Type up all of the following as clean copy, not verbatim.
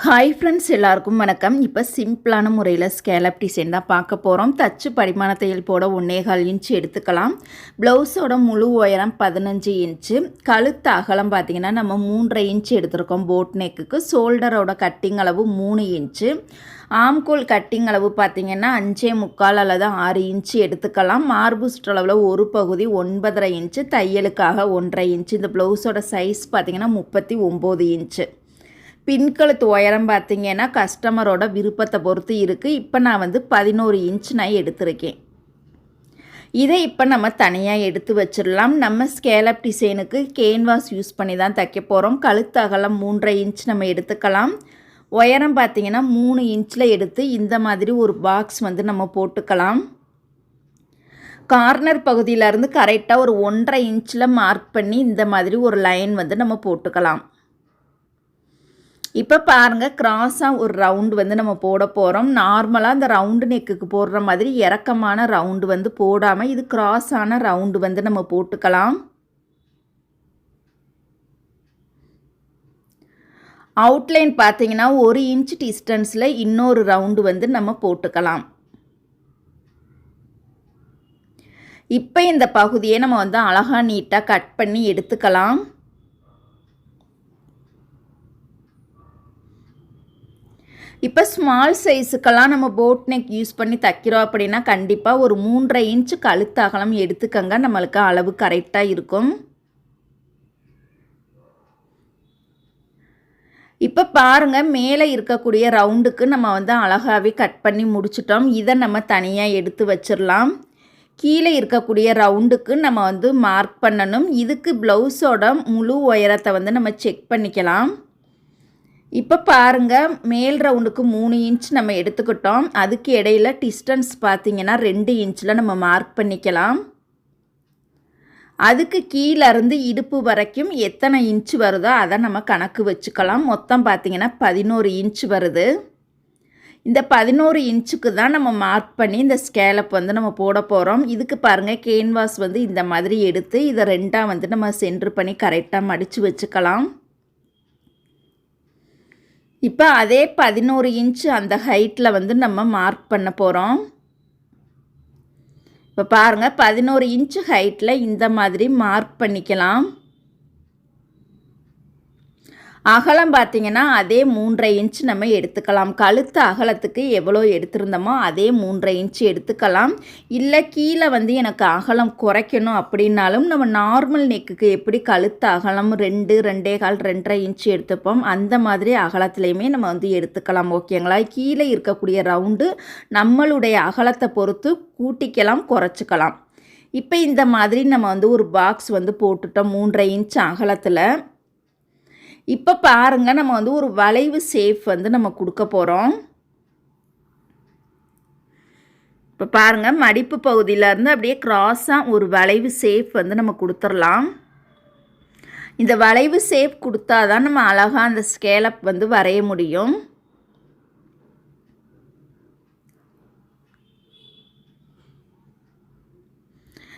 Hi friends, எல்லாருக்கும் வணக்கம். இப்போ சிம்பிளான முறையில் ஸ்கேலப் டிசைன் தான் பார்க்க போகிறோம். தச்சு படிமான தையல் போட 1.25 இன்ச்சு எடுத்துக்கலாம். ப்ளவுஸோட முழு உயரம் 15 இன்ச்சு. கழுத்து அகலம் பார்த்திங்கன்னா நம்ம 3.5 இன்ச்சு எடுத்திருக்கோம் போட் நெக்குக்கு. ஷோல்டரோட கட்டிங் அளவு 3 இன்ச்சு. ஆம்கோல் கட்டிங் அளவு பார்த்திங்கன்னா 5.25 அல்லது 6 இன்ச்சு எடுத்துக்கலாம். மார்பு சுற்றளவில் ஒரு பகுதி 9.5 இன்ச்சு, தையலுக்காக 1.5 இன்ச்சு. இந்த ப்ளவுஸோட சைஸ் பார்த்திங்கன்னா 39 இன்ச்சு. பின்கழுத்து உயரம் பார்த்திங்கன்னா கஸ்டமரோட விருப்பத்தை பொறுத்து இருக்குது. இப்போ நான் 11 இன்ச் நான் எடுத்திருக்கேன். இதை இப்போ நம்ம தனியாக எடுத்து வச்சிடலாம். நம்ம ஸ்கேலப் டிசைனுக்கு கேன்வாஸ் யூஸ் பண்ணி தான் தைக்க போகிறோம். கழுத்து அகலம் 3.5 இன்ச் நம்ம எடுத்துக்கலாம். உயரம் பார்த்திங்கன்னா 3 இன்ச்சில் எடுத்து இந்த மாதிரி ஒரு பாக்ஸ் நம்ம போட்டுக்கலாம். கார்னர் பகுதியிலேருந்து கரெக்டாக ஒரு 1.5 இன்ச்சில் மார்க் பண்ணி இந்த மாதிரி ஒரு லைன் நம்ம போட்டுக்கலாம். இப்போ பாருங்கள், கிராஸாக ஒரு ரவுண்டு நம்ம போட போகிறோம். நார்மலாக அந்த ரவுண்டு நெக்குக்கு போடுற மாதிரி இறக்கமான ரவுண்டு போடாமல் இது கிராஸான ரவுண்டு நம்ம போட்டுக்கலாம். அவுட்லைன் பார்த்தீங்கன்னா 1 இன்ச் டிஸ்டன்ஸில் இன்னொரு ரவுண்டு நம்ம போட்டுக்கலாம். இப்போ இந்த பகுதியை நம்ம அழகாக நீட்டாக கட் பண்ணி எடுத்துக்கலாம். இப்போ ஸ்மால் சைஸுக்கெல்லாம் நம்ம போட் நெக் யூஸ் பண்ணி தைக்கிறோம் அப்படின்னா கண்டிப்பாக ஒரு 3.5 இன்ச்சு கழுத்து அகலம் எடுத்துக்கங்க. நம்மளுக்கு அளவு கரெக்டாக இருக்கும். இப்போ பாருங்கள், மேலே இருக்கக்கூடிய ரவுண்டுக்கு நம்ம அழகாகவே கட் பண்ணி முடிச்சிட்டோம். இதை நம்ம தனியாக எடுத்து வச்சிடலாம். கீழே இருக்கக்கூடிய ரவுண்டுக்கு நம்ம மார்க் பண்ணணும். இதுக்கு ப்ளவுஸோட முழு உயரத்தை நம்ம செக் பண்ணிக்கலாம். இப்போ பாருங்கள், மேல் ரவுண்டுக்கு 3 இன்ச் நம்ம எடுத்துக்கிட்டோம். அதுக்கு இடையில் டிஸ்டன்ஸ் பார்த்திங்கன்னா 2 இன்ச்சில் நம்ம மார்க் பண்ணிக்கலாம். அதுக்கு கீழேருந்து இடுப்பு வரைக்கும் எத்தனை இன்ச்சு வருதோ அதை நம்ம கணக்கு வச்சுக்கலாம். மொத்தம் பார்த்திங்கன்னா 11 இன்ச்சு வருது. இந்த 11 இன்ச்சுக்கு தான் நம்ம மார்க் பண்ணி இந்த ஸ்கேலப் நம்ம போட போகிறோம். இதுக்கு பாருங்கள், கேன்வாஸ் இந்த மாதிரி எடுத்து இதை ரெண்டாக நம்ம சென்டர் பண்ணி கரெக்டாக மடித்து வச்சுக்கலாம். இப்போ அதே 11 இன்ச்சு அந்த ஹைட்டில் நம்ம மார்க் பண்ண போகிறோம். இப்போ பாருங்கள், 11 இன்ச்சு ஹைட்டில் இந்த மாதிரி மார்க் பண்ணிக்கலாம். அகலம் பார்த்திங்கன்னா அதே 3.5 இன்ச்சு நம்ம எடுத்துக்கலாம். கழுத்து அகலத்துக்கு எவ்வளோ எடுத்திருந்தோமோ அதே 3.5 இன்ச்சு எடுத்துக்கலாம். இல்லை கீழே எனக்கு அகலம் குறைக்கணும் அப்படின்னாலும் நம்ம நார்மல் நெக்குக்கு எப்படி கழுத்து அகலம் 2, 2.25, 2.5 இன்ச்சு எடுத்துப்போம் அந்த மாதிரி அகலத்துலேயுமே நம்ம எடுத்துக்கலாம். ஓகேங்களா? கீழே இருக்கக்கூடிய ரவுண்டு நம்மளுடைய அகலத்தை பொறுத்து கூட்டிக்கலாம், குறைச்சிக்கலாம். இப்போ இந்த மாதிரி நம்ம ஒரு பாக்ஸ் போட்டுட்டோம் 3.5 இன்ச்சு அகலத்தில். இப்போ பாருங்கள், நம்ம ஒரு வளைவு ஷேப் நம்ம கொடுக்க போகிறோம். இப்போ பாருங்கள், மடிப்பு பகுதியிலேருந்து அப்படியே கிராஸாக ஒரு வளைவு ஷேப் நம்ம கொடுத்துடலாம். இந்த வளைவு ஷேப் கொடுத்தா தான் நம்ம அழகாக அந்த ஸ்கேலப் வரைய முடியும்.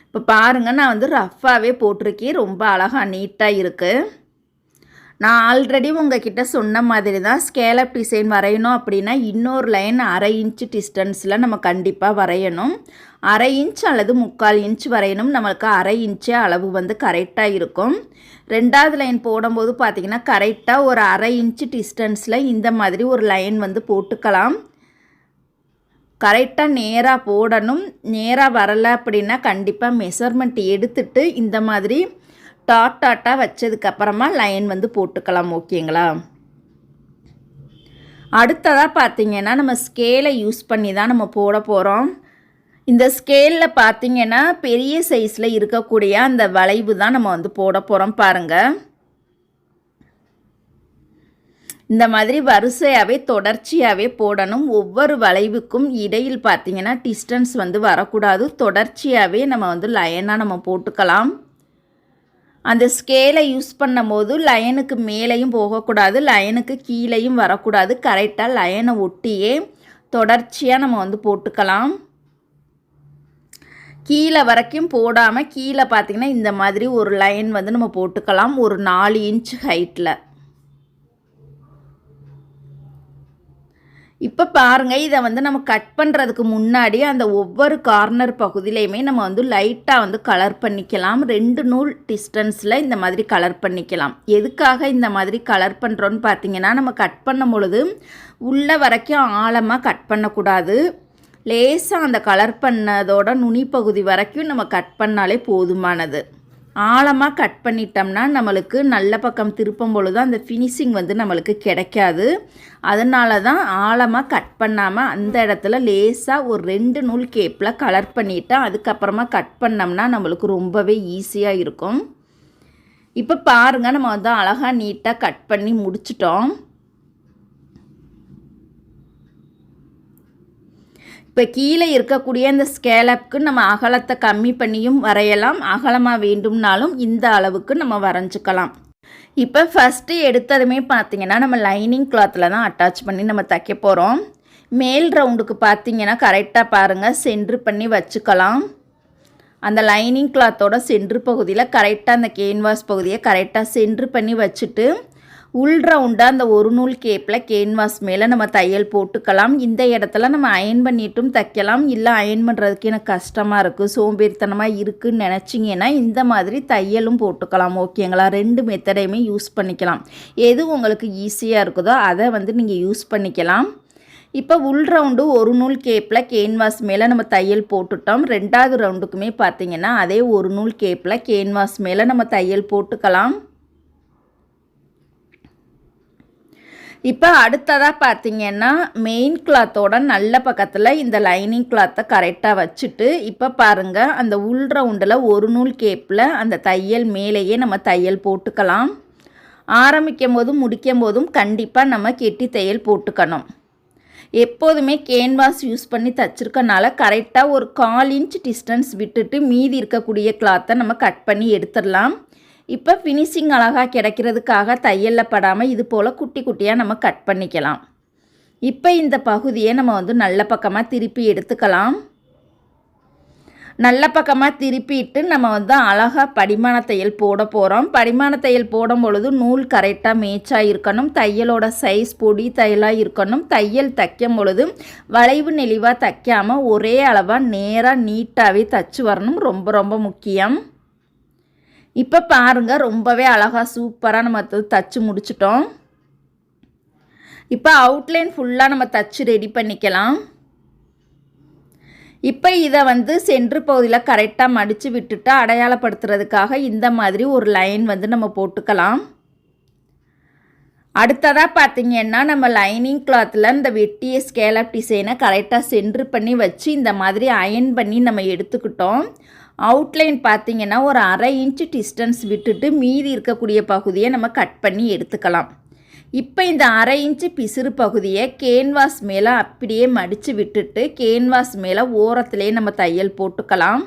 இப்போ பாருங்கள், நான் ரஃப்பாகவே போட்டிருக்கேன். ரொம்ப அழகாக நீட்டாக இருக்குது. நான் ஆல்ரெடி உங்ககிட்ட சொன்ன மாதிரி தான் ஸ்கேலப் டிசைன் வரையணும் அப்படின்னா இன்னொரு லைன் 1/2 இன்ச்சு டிஸ்டன்ஸில் நம்ம கண்டிப்பாக வரையணும். 1/2 இன்ச் அல்லது 3/4 இன்ச் வரையணும். நம்மளுக்கு 1/2 இன்ச்சே அளவு கரெக்டாக இருக்கும். ரெண்டாவது லைன் போடும்போது பார்த்திங்கன்னா கரெக்டாக ஒரு 1/2 இன்ச்சு டிஸ்டன்ஸில் இந்த மாதிரி ஒரு லைன் போட்டுக்கலாம். கரெக்டாக நேராக போடணும். நேராக வரலை அப்படின்னா கண்டிப்பாக மெஷர்மெண்ட் எடுத்துட்டு இந்த மாதிரி டாட்டாக வச்சதுக்கப்புறமா லைன் போட்டுக்கலாம். ஓகேங்களா? அடுத்ததாக பார்த்திங்கன்னா நம்ம ஸ்கேலை யூஸ் பண்ணி தான் நம்ம போட போகிறோம். இந்த ஸ்கேலில் பார்த்திங்கன்னா பெரிய சைஸில் இருக்கக்கூடிய அந்த வளைவு தான் நம்ம போட போகிறோம். பாருங்கள், இந்த மாதிரி வரிசையாகவே தொடர்ச்சியாகவே போடணும். ஒவ்வொரு வளைவுக்கும் இடையில் பார்த்திங்கன்னா டிஸ்டன்ஸ் வரக்கூடாது. தொடர்ச்சியாகவே நம்ம லைனாக நம்ம போட்டுக்கலாம். அந்த ஸ்கேலை யூஸ் பண்ணும்போது லைனுக்கு மேலேயும் போகக்கூடாது, லைனுக்கு கீழேயும் வரக்கூடாது. கரெக்டாக லைனை ஒட்டியே தொடர்ச்சியாக நம்ம போட்டுக்கலாம். கீழே வரைக்கும் போடாமல் கீழே பார்த்திங்கன்னா இந்த மாதிரி ஒரு லைன் நம்ம போட்டுக்கலாம் ஒரு 4 இன்ச் ஹைட்டில். இப்போ பாருங்கள், இதை வந்து நம்ம கட் பண்ணுறதுக்கு முன்னாடி அந்த ஒவ்வொரு கார்னர் பகுதியிலையுமே நம்ம வந்து லைட்டாக வந்து கலர் பண்ணிக்கலாம். 2 நூல் டிஸ்டன்ஸில் இந்த மாதிரி கலர் பண்ணிக்கலாம். எதுக்காக இந்த மாதிரி கலர் பண்ணுறோன்னு பார்த்தீங்கன்னா, நம்ம கட் பண்ணும் பொழுது உள்ள வரைக்கும் ஆழமாக கட் பண்ணக்கூடாது. லேசாக அந்த கலர் பண்ணதோட நுனி பகுதி வரைக்கும் நம்ம கட் பண்ணாலே போதுமானது. ஆழமாக கட் பண்ணிட்டோம்னா நம்மளுக்கு நல்ல பக்கம் திருப்பும் பொழுது அந்த ஃபினிஷிங் வந்து நம்மளுக்கு கிடைக்காது. அதனால தான் ஆழமாக கட் பண்ணாமல் அந்த இடத்துல லேசாக ஒரு 2 நூல் கேப்பில் கலர் பண்ணிவிட்டு அதுக்கப்புறமா கட் பண்ணோம்னா நம்மளுக்கு ரொம்பவே ஈஸியாக இருக்கும். இப்போ பாருங்கள், நம்ம வந்து அழகாக நீட்டாக கட் பண்ணி முடிச்சிட்டோம். இப்போ கீழே இருக்கக்கூடிய இந்த ஸ்கேலப்புக்கு நம்ம அகலத்தை கம்மி பண்ணியும் வரையலாம். அகலமாக வேண்டும்னாலும் இந்த அளவுக்கு நம்ம வரைஞ்சிக்கலாம். இப்போ ஃபஸ்ட்டு எடுத்ததுமே பார்த்திங்கன்னா நம்ம லைனிங் கிளாத்தில் தான் அட்டாச் பண்ணி நம்ம தைக்க போகிறோம். மேல் ரவுண்டுக்கு பார்த்திங்கன்னா கரெக்டாக பாருங்கள், சென்ட்ரு பண்ணி வச்சுக்கலாம். அந்த லைனிங் கிளாத்தோட சென்ட்ரு பகுதியில் கரெக்டாக அந்த கேன்வாஸ் பகுதியை கரெக்டாக சென்ட்ரு பண்ணி வச்சுட்டு உள் ரவுண்டாக அந்த ஒரு நூல் கேப்பில் கேன்வாஸ் மேலே நம்ம தையல் போட்டுக்கலாம். இந்த இடத்துல நம்ம அயன் பண்ணிட்டும் தைக்கலாம். இல்லை அயன் பண்ணுறதுக்கு எனக்கு கஷ்டமாக இருக்குது, சோம்பேறித்தனமாக இருக்குதுன்னு நினச்சிங்கன்னா இந்த மாதிரி தையலும் போட்டுக்கலாம். ஓகேங்களா? 2 மெத்தடையுமே யூஸ் பண்ணிக்கலாம். எது உங்களுக்கு ஈஸியாக இருக்குதோ அதை வந்து நீங்கள் யூஸ் பண்ணிக்கலாம். இப்போ உள் ரவுண்டு ஒரு நூல் கேப்பில் கேன்வாஸ் மேலே நம்ம தையல் போட்டுட்டோம். 2வது ரவுண்டுக்குமே பார்த்திங்கன்னா அதே ஒரு நூல் கேப்பில் கேன்வாஸ் மேலே நம்ம தையல் போட்டுக்கலாம். இப்போ அடுத்ததாக பார்த்திங்கன்னா மெயின் கிளாத்தோட நல்ல பக்கத்தில் இந்த லைனிங் கிளாத்தை கரெக்டாக வச்சுட்டு இப்போ பாருங்கள், அந்த உள் ரவுண்டில் ஒரு நூல் கேப்பில் அந்த தையல் மேலேயே நம்ம தையல் போட்டுக்கலாம். ஆரம்பிக்கும் போதும் முடிக்கும் போதும் கண்டிப்பாக நம்ம கெட்டி தையல் போட்டுக்கணும். எப்போதுமே கேன்வாஸ் யூஸ் பண்ணி தைச்சிருக்கனால கரெக்டாக ஒரு 1/4 இன்ச் டிஸ்டன்ஸ் விட்டுட்டு மீதி இருக்கக்கூடிய கிளாத்தை நம்ம கட் பண்ணி எடுத்துடலாம். இப்போ ஃபினிஷிங் அழகாக கிடைக்கிறதுக்காக தையலில் படாமல் இது போல் குட்டி குட்டியாக நம்ம கட் பண்ணிக்கலாம். இப்போ இந்த பகுதியை நம்ம வந்து நல்ல பக்கமாக திருப்பி எடுத்துக்கலாம். நல்ல பக்கமாக திருப்பிட்டு நம்ம வந்து அழகாக படிமான தையல் போட போகிறோம். படிமான தையல் போடும் பொழுது நூல் கரெக்டாக மேட்சாக இருக்கணும். தையலோட சைஸ் பொடி தையலாக இருக்கணும். தையல் தைக்கும் பொழுது வளைவு நெளிவாக தைக்காமல் ஒரே அளவாக நேராக நீட்டாகவே தைச்சி வரணும். ரொம்ப ரொம்ப முக்கியம். இப்போ பாருங்கள், ரொம்பவே அழகாக சூப்பராக நம்ம தைச்சி முடிச்சிட்டோம். இப்போ அவுட்லைன் ஃபுல்லாக நம்ம தைச்சி ரெடி பண்ணிக்கலாம். இப்போ இதை வந்து சென்ட்ரு பகுதியில் கரெக்டாக மடித்து விட்டுட்டு அடையாளப்படுத்துறதுக்காக இந்த மாதிரி ஒரு லைன் வந்து நம்ம போட்டுக்கலாம். அடுத்ததாக பார்த்திங்கன்னா நம்ம லைனிங் கிளாத்தில் இந்த வெட்டிய ஸ்கேலப் டிசைனை கரெக்டாக சென்ட்ரு பண்ணி வச்சு இந்த மாதிரி அயன் பண்ணி நம்ம எடுத்துக்கிட்டோம். அவுட்லைன் பார்த்திங்கன்னா ஒரு 1/2 இன்ச் டிஸ்டன்ஸ் விட்டுட்டு மீதி இருக்கக்கூடிய பகுதியை நம்ம கட் பண்ணி எடுத்துக்கலாம். இப்போ இந்த 1/2 இன்ச்சு பிசுறு பகுதியை கேன்வாஸ் மேலே அப்படியே மடித்து விட்டுட்டு கேன்வாஸ் மேலே ஓரத்துலேயே நம்ம தையல் போட்டுக்கலாம்.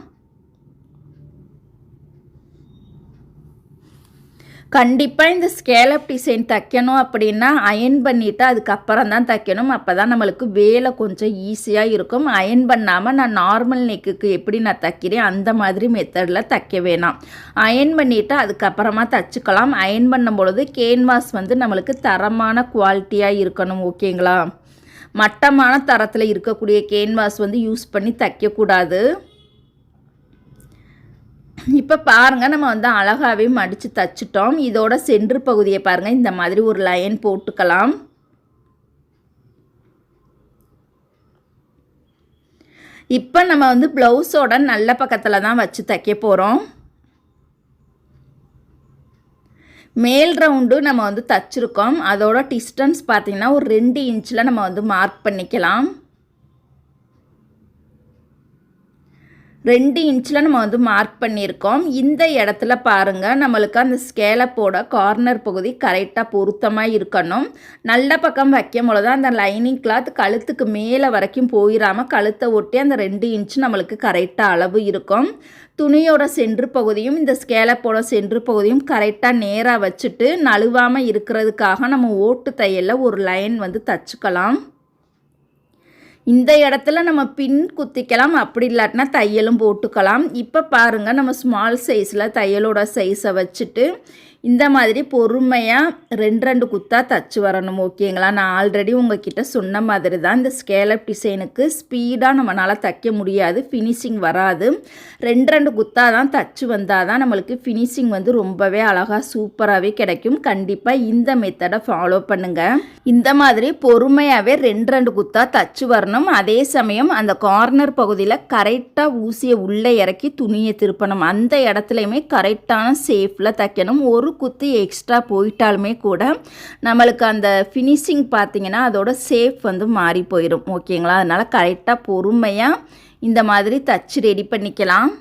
கண்டிப்பாக இந்த ஸ்கேலப் டிசைன் தைக்கணும் அப்படின்னா அயன் பண்ணிவிட்டு அதுக்கப்புறம் தான் தைக்கணும். அப்போ தான் நம்மளுக்கு வேலை கொஞ்சம் ஈஸியாக இருக்கும். அயன் பண்ணாமல் நான் நார்மல் நெக்குக்கு எப்படி நான் தைக்கிறேன் அந்த மாதிரி மெத்தடில் தைக்க வேணாம். அயன் பண்ணிவிட்டு அதுக்கப்புறமா தைச்சிக்கலாம். அயன் பண்ணும் பொழுது கேன்வாஸ் வந்து நம்மளுக்கு தரமான குவாலிட்டியாக இருக்கணும். ஓகேங்களா? மட்டமான தரத்தில் இருக்கக்கூடிய கேன்வாஸ் வந்து யூஸ் பண்ணி தைக்கக்கூடாது. இப்போ பாருங்கள், நம்ம வந்து அழகாகவே மடித்து தைச்சிட்டோம். இதோட சென்ட்ரு பகுதியை பாருங்கள், இந்த மாதிரி ஒரு லைன் போட்டுக்கலாம். இப்போ நம்ம வந்து ப்ளவுஸோட நல்ல பக்கத்தில் தான் வச்சு தைக்க போகிறோம். மேல் ரவுண்டு நம்ம வந்து தைச்சிருக்கோம். அதோட டிஸ்டன்ஸ் பார்த்திங்கன்னா ஒரு 2 இன்ச்சில் நம்ம வந்து மார்க் பண்ணிக்கலாம். 2 இன்ச்சில் நம்ம வந்து மார்க் பண்ணியிருக்கோம். இந்த இடத்துல பாருங்கள், நம்மளுக்கு அந்த ஸ்கேலப்போட கார்னர் பகுதி கரெக்டாக பொருத்தமாக இருக்கணும். நல்ல பக்கம் வைக்கும் பொழுது அந்த லைனிங் கிளாத் கழுத்துக்கு மேலே வரைக்கும் போயிடாமல் கழுத்தை ஒட்டி அந்த 2 இன்ச் நம்மளுக்கு கரெக்டாக அளவு இருக்கும். துணியோட சென்ட்ரு பகுதியும் இந்த ஸ்கேலப்போட சென்ட்ரு பகுதியும் கரெக்டாக நேராக வச்சுட்டு நழுவாமல் இருக்கிறதுக்காக நம்ம ஓட்டு தையலில் ஒரு லைன் வந்து தச்சுக்கலாம். இந்த இடத்துல நம்ம பின் குத்திக்கலாம், அப்படி இல்லாட்டினா தையலும் போட்டுக்கலாம். இப்போ பாருங்கள், நம்ம ஸ்மால் சைஸில் தையலோட சைஸை வச்சுட்டு இந்த மாதிரி பொறுமையாக 2 குத்தாக தச்சு வரணும். ஓகேங்களா? நான் ஆல்ரெடி உங்ககிட்ட சொன்ன மாதிரி தான் இந்த ஸ்கேலப் டிசைனுக்கு ஸ்பீடாக நம்மளால் தைக்க முடியாது, ஃபினிஷிங் வராது. 2 குத்தாக தான் தச்சு வந்தால் தான் நம்மளுக்கு ஃபினிஷிங் வந்து ரொம்பவே அழகாக சூப்பராகவே கிடைக்கும். கண்டிப்பாக இந்த மெத்தடை ஃபாலோ பண்ணுங்கள். இந்த மாதிரி பொறுமையாகவே 2 குத்தாக தச்சு வரணும். அதே சமயம் அந்த கார்னர் பகுதியில் கரெக்டாக ஊசியை உள்ளே இறக்கி துணியை திருப்பணும். அந்த இடத்துலையுமே கரெக்டான சேஃபில் தைக்கணும். ஒரு குத்து எக்ஸ்ட்ரா போயிட்டாலுமே கூட நம்மளுக்கு அந்த ஃபினிஷிங் பார்த்திங்கன்னா அதோட சேஃப் வந்து மாறி போயிடும். ஓகேங்களா? அதனால் கரெக்டாக பொறுமையாக இந்த மாதிரி தச்சு ரெடி பண்ணிக்கலாம்.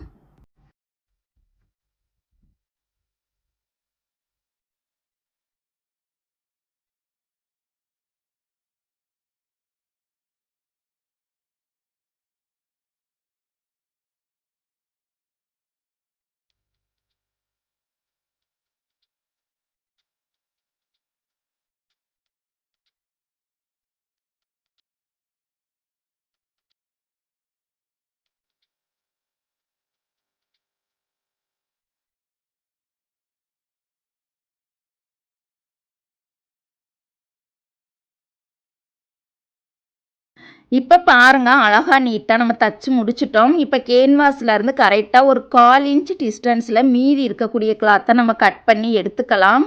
இப்போ பாருங்க, அழகா நீட்டாக நம்ம தச்சு முடிச்சிட்டோம். இப்போ கேன்வாஸ்லேருந்து கரெக்டாக ஒரு 1/4 இன்ச் டிஸ்டன்ஸில் மீதி இருக்கக்கூடிய கிளாத்தை நம்ம கட் பண்ணி எடுத்துக்கலாம்.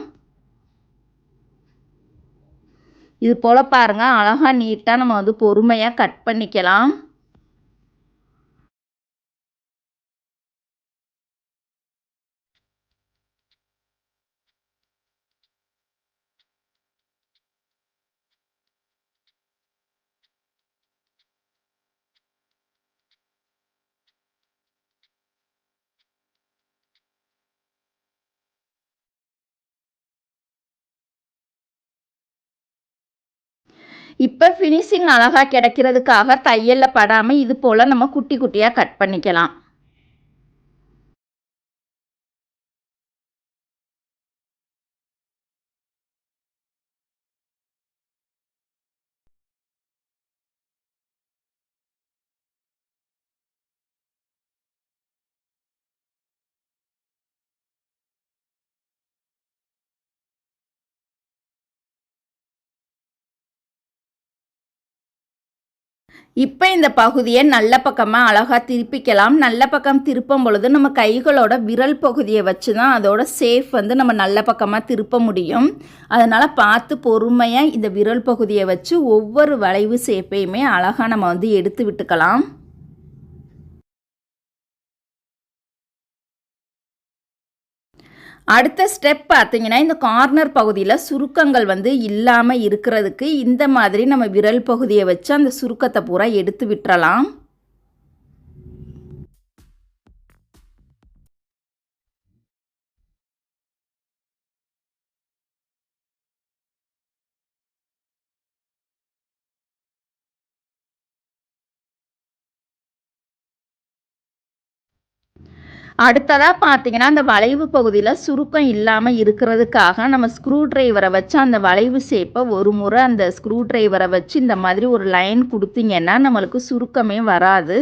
இது போல் பாருங்க, அழகா நீட்டாக நம்ம வந்து பொறுமையாக கட் பண்ணிக்கலாம். இப்போ ஃபினிஷிங் அழகாக கிடைக்கிறதுக்காக தையலில் படாமல் இது போல் நம்ம குட்டி குட்டியாக கட் பண்ணிக்கலாம். இப்போ இந்த பகுதியை நல்ல பக்கமாக அழகாக திருப்பிக்கலாம். நல்ல பக்கம் திருப்பும் பொழுது நம்ம கைகளோட விரல் பகுதியை வச்சு தான் அதோட சேஃப் வந்து நம்ம நல்ல பக்கமாக திருப்ப முடியும். அதனால் பார்த்து பொறுமையாக இந்த விரல் பகுதியை வச்சு ஒவ்வொரு வளைவு சேப்பையுமே அழகாக நம்ம வந்து எடுத்து விட்டுக்கலாம். அடுத்த ஸ்டெப் பார்த்தீங்கன்னா, இந்த கார்னர் பகுதியில் சுருக்கங்கள் வந்து இல்லாமல் இருக்கிறதுக்கு இந்த மாதிரி நம்ம விரல் பகுதியை வச்சு அந்த சுருக்கத்தை பூரா எடுத்து விட்டுறலாம். அடுத்ததாக பார்த்தீங்கன்னா, அந்த வளைவு பகுதியில் சுருக்கம் இல்லாமல் இருக்கிறதுக்காக நம்ம ஸ்க்ரூ ட்ரைவரை வச்சு அந்த வளைவு ஷேப்பை ஒரு முறை அந்த ஸ்க்ரூ ட்ரைவரை வச்சு இந்த மாதிரி ஒரு லைன் கொடுத்தீங்கன்னா நம்மளுக்கு சுருக்கமே வராது.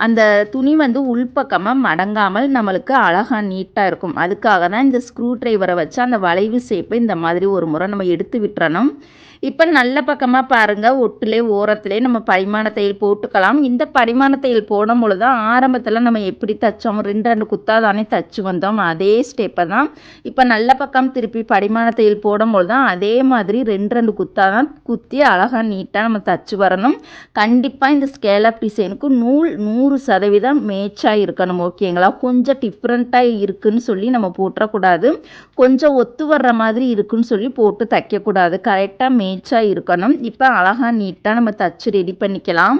அந்த துணி வந்து உள்பக்கமாக மடங்காமல் நம்மளுக்கு அழகாக நீட்டாக இருக்கும். அதுக்காக தான் இந்த ஸ்க்ரூ ட்ரைவரை வச்சு அந்த வளைவு ஷேப்பை இந்த மாதிரி ஒரு முறை நம்ம எடுத்து விட்டுறணும். இப்போ நல்ல பக்கமாக பாருங்கள், ஒட்டுலே ஓரத்திலே நம்ம பரிமாண தையல் போட்டுக்கலாம். இந்த பரிமாண தையல் போடும் பொழுது தான் ஆரம்பத்தில் நம்ம எப்படி தைச்சோம், 2 குத்தாக தானே தைச்சு வந்தோம், அதே ஸ்டெப்பை தான் இப்போ நல்ல பக்கம் திருப்பி பரிமாண தையல் போடும்பொழுது தான் அதே மாதிரி 2 குத்தாக தான் குத்தி அழகாக நீட்டாக நம்ம தைச்சு வரணும். கண்டிப்பாக இந்த ஸ்கேலப் டிசைனுக்கு நூல் 100% மேட்சாக இருக்கணும். ஓகேங்களா? கொஞ்சம் டிஃப்ரெண்ட்டாக இருக்குதுன்னு சொல்லி நம்ம போட்டுறக்கூடாது, கொஞ்சம் ஒத்து வர்ற மாதிரி இருக்குன்னு சொல்லி போட்டு தைக்கக்கூடாது. கரெக்டாக மேட்சாக இருக்கணும். இப்போ அழகாக நீட்டாக நம்ம தச்சு ரெடி பண்ணிக்கலாம்.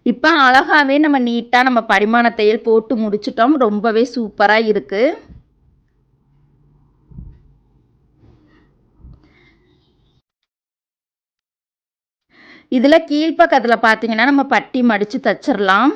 இப்போ அழகாகவே நம்ம நீட்டாக நம்ம படிமான தையல் போட்டு முடிச்சிட்டோம். ரொம்பவே சூப்பராக இருக்குது. இதில் கீழ்ப்பக்கத்தில் பார்த்தீங்கன்னா நம்ம பட்டி மடித்து தச்சிடலாம்.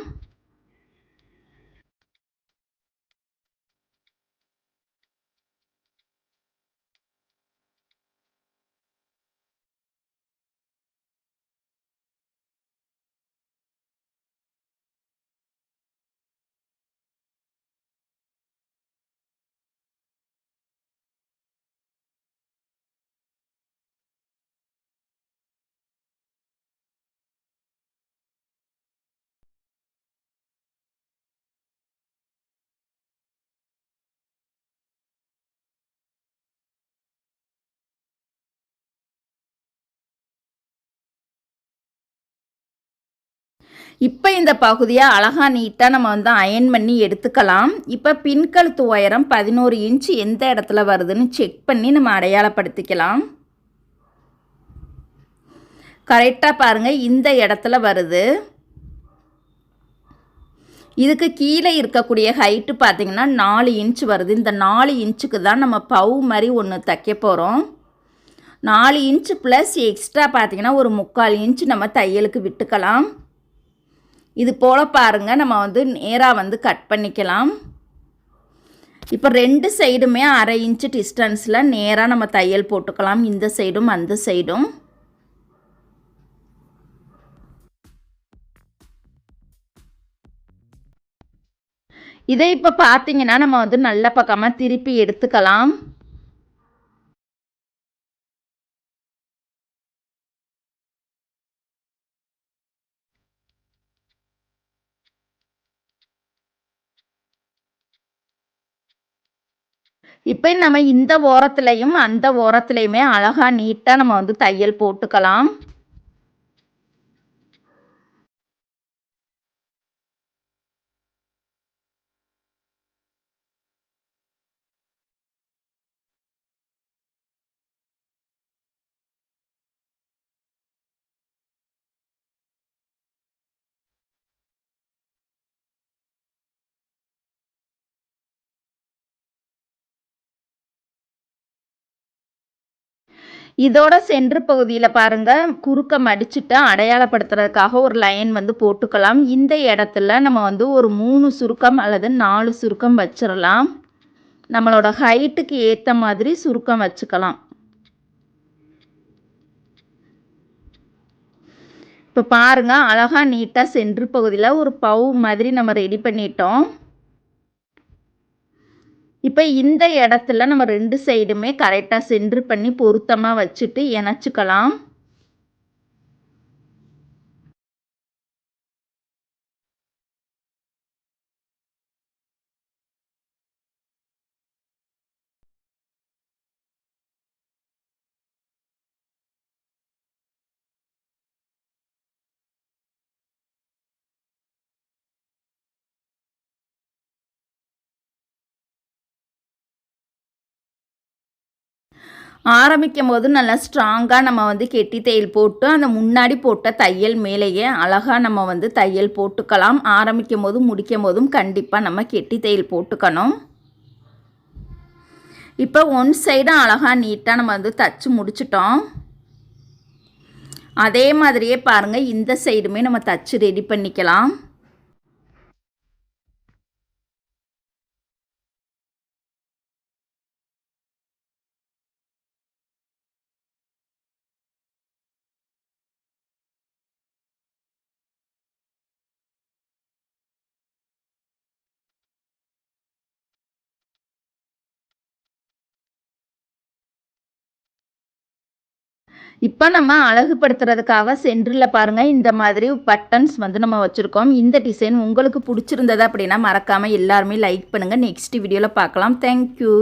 இப்போ இந்த பகுதியை அழகாக நீட்டாக நம்ம வந்து அயன் பண்ணி எடுத்துக்கலாம். இப்போ பின்கழுத்து உயரம் 11 இன்ச் எந்த இடத்துல வருதுன்னு செக் பண்ணி நம்ம அடையாளப்படுத்திக்கலாம். கரெக்டாக பாருங்கள், இந்த இடத்துல வருது. இதுக்கு கீழே இருக்கக்கூடிய ஹைட்டு பார்த்திங்கன்னா 4 இன்ச் வருது. இந்த 4 இன்ச்சுக்கு தான் நம்ம பவு மாதிரி ஒன்று தைக்க போகிறோம். 4 இன்ச் ப்ளஸ் எக்ஸ்ட்ரா பார்த்திங்கன்னா ஒரு 3/4 இன்ச் நம்ம தையலுக்கு விட்டுக்கலாம். இது போல் பாருங்கள், நம்ம வந்து நேராக வந்து கட் பண்ணிக்கலாம். இப்போ 2 சைடுமே 1/2 இன்ச்சு டிஸ்டன்ஸில் நேராக நம்ம தையல் போட்டுக்கலாம். இந்த சைடும் அந்த சைடும். இதை இப்போ பார்த்தீங்கன்னா நம்ம வந்து நல்ல பக்கமாக திருப்பி எடுத்துக்கலாம். இப்போ நம்ம இந்த ஓரத்துலையும் அந்த ஓரத்துலையுமே அழகாக நீட்டாக நம்ம வந்து தையல் போட்டுக்கலாம். இதோட சென்ட்ரு பகுதியில் பாருங்கள், குறுக்க மடிச்சுட்டு அடையாளப்படுத்துறதுக்காக ஒரு லைன் வந்து போட்டுக்கலாம். இந்த இடத்துல நம்ம வந்து ஒரு 3 சுருக்கம் அல்லது 4 சுருக்கம் வச்சிடலாம். நம்மளோட ஹைட்டுக்கு ஏற்ற மாதிரி சுருக்கம் வச்சுக்கலாம். இப்போ பாருங்கள், அழகாக நீட்டாக சென்ட்ரு பகுதியில் ஒரு பவு மாதிரி நம்ம ரெடி பண்ணிட்டோம். இப்போ இந்த இடத்துல நம்ம 2 சைடுமே கரெக்டாக சென்ட்ரு பண்ணி பொருத்தமாக வச்சுட்டு இணைச்சிக்கலாம். ஆரம்பிக்கும் போது நல்லா ஸ்ட்ராங்காக நம்ம வந்து கெட்டி தையல் போட்டு அந்த முன்னாடி போட்ட தையல் மேலேயே அழகாக நம்ம வந்து தையல் போட்டுக்கலாம். ஆரம்பிக்கும் போதும் முடிக்கும் போதும் கண்டிப்பாக நம்ம கெட்டி தையல் போட்டுக்கணும். இப்போ ஒன் சைடும் அழகாக நீட்டாக நம்ம வந்து தச்சு முடிச்சிட்டோம். அதே மாதிரியே பாருங்கள், இந்த சைடுமே நம்ம தச்சு ரெடி பண்ணிக்கலாம். இப்போ நம்ம அழகுபடுத்துறதுக்காக சென்டரில் பாருங்கள், இந்த மாதிரி பட்டன்ஸ் வந்து நம்ம வச்சுருக்கோம். இந்த டிசைன் உங்களுக்கு பிடிச்சிருந்தது அப்படின்னா மறக்காமல் எல்லாருமே லைக் பண்ணுங்கள். நெக்ஸ்ட் வீடியோவில் பார்க்கலாம். தேங்க்யூ.